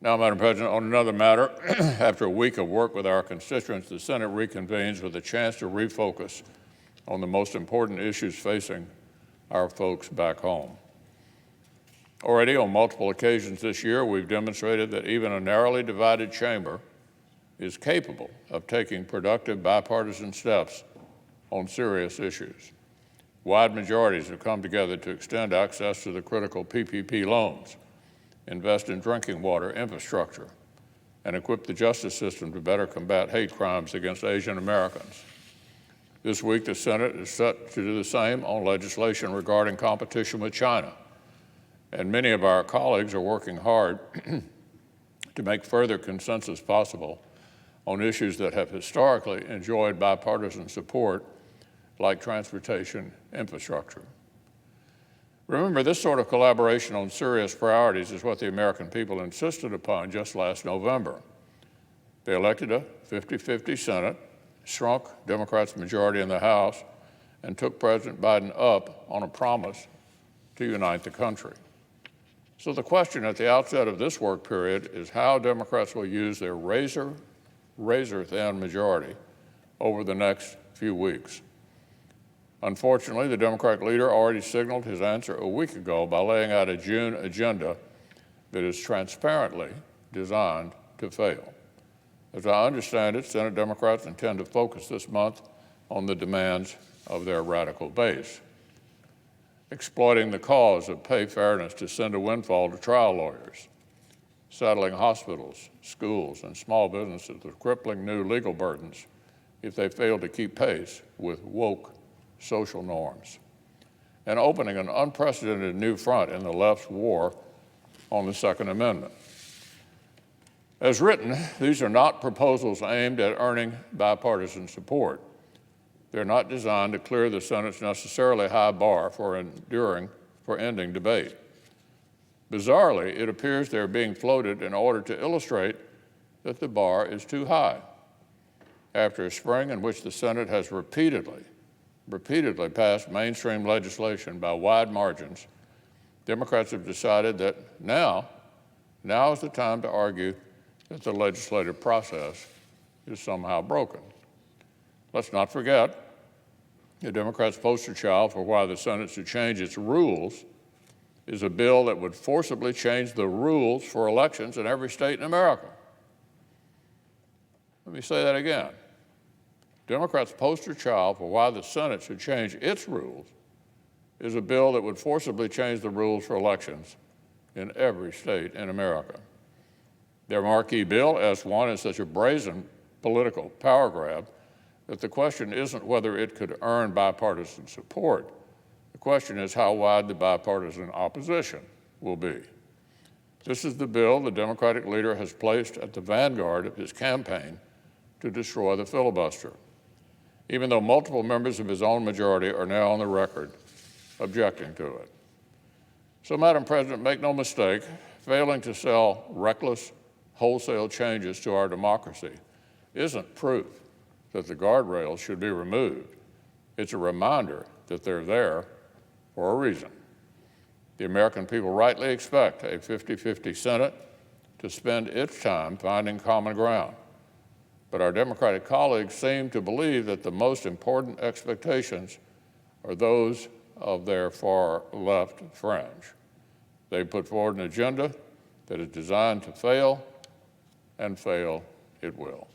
Now, Madam President, on another matter, after a week of work with our constituents, the Senate reconvenes with a chance to refocus on the most important issues facing our folks back home. Already on multiple occasions this year, we've demonstrated that even a narrowly divided chamber is capable of taking productive bipartisan steps on serious issues. Wide majorities have come together to extend access to the critical PPP loans, invest in drinking water infrastructure, and equip the justice system to better combat hate crimes against Asian Americans. This week, the Senate is set to do the same on legislation regarding competition with China. And many of our colleagues are working hard to make further consensus possible on issues that have historically enjoyed bipartisan support, like transportation infrastructure. Remember, this sort of collaboration on serious priorities is what the American people insisted upon just last November. They elected a 50-50 Senate, shrunk Democrats' majority in the House, and took President Biden up on a promise to unite the country. So the question at the outset of this work period is how Democrats will use their razor-thin majority over the next few weeks. Unfortunately, the Democratic leader already signaled his answer a week ago by laying out a June agenda that is transparently designed to fail. As I understand it, Senate Democrats intend to focus this month on the demands of their radical base, exploiting the cause of pay fairness to send a windfall to trial lawyers, saddling hospitals, schools, and small businesses with crippling new legal burdens if they fail to keep pace with woke social norms, and opening an unprecedented new front in the left's war on the Second Amendment. As written, these are not proposals aimed at earning bipartisan support. They're not designed to clear the Senate's necessarily high bar for ending debate. Bizarrely, it appears they're being floated in order to illustrate that the bar is too high. After a spring in which the Senate has repeatedly passed mainstream legislation by wide margins, Democrats have decided that now is the time to argue that the legislative process is somehow broken. Let's not forget, the Democrats' poster child for why the Senate should change its rules is a bill that would forcibly change the rules for elections in every state in America. Let me say that again. Democrats' poster child for why the Senate should change its rules is a bill that would forcibly change the rules for elections in every state in America. Their marquee bill, S1, is such a brazen political power grab that the question isn't whether it could earn bipartisan support. The question is how wide the bipartisan opposition will be. This is the bill the Democratic leader has placed at the vanguard of his campaign to destroy the filibuster, even though multiple members of his own majority are now on the record objecting to it. So, Madam President, make no mistake, failing to sell reckless, wholesale changes to our democracy isn't proof that the guardrails should be removed. It's a reminder that they're there for a reason. The American people rightly expect a 50-50 Senate to spend its time finding common ground. But our Democratic colleagues seem to believe that the most important expectations are those of their far left fringe. They put forward an agenda that is designed to fail, and fail it will.